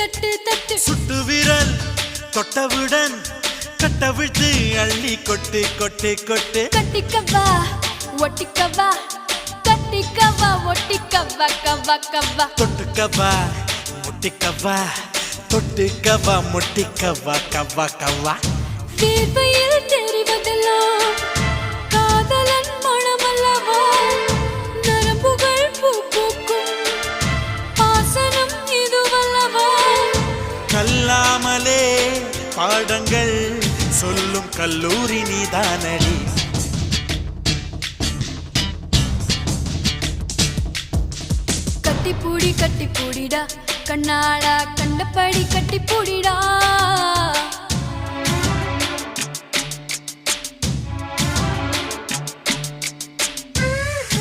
தட்டு தட்டு சுட்டு விரல் தொட்டவுடன் கட்டவிழ்த்து அள்ளி கொட்டு கொட்டு கொட்டு கட்டிக்கவா ஒட்டிக்கவா கட்டிக்கவா ஒட்டிக்கவா கவா கவா தொட்டுக்கவா முட்டிக்கவா தொட்டுக்கவா முட்டிக்கவா கவா கவா வேர்வையில் தெரிவதெல்லாம் காதலன் மனமல்லவா நரம்புகள் பூ பூக்கும் பாசனம் இதுவல்லவா கல்லாமலே பாடங்கள் சொல்லும் கல்லூரி நீதானடி கட்டி பூடிடா கண்ணாளா கண்டபடி கட்டி பூடிடா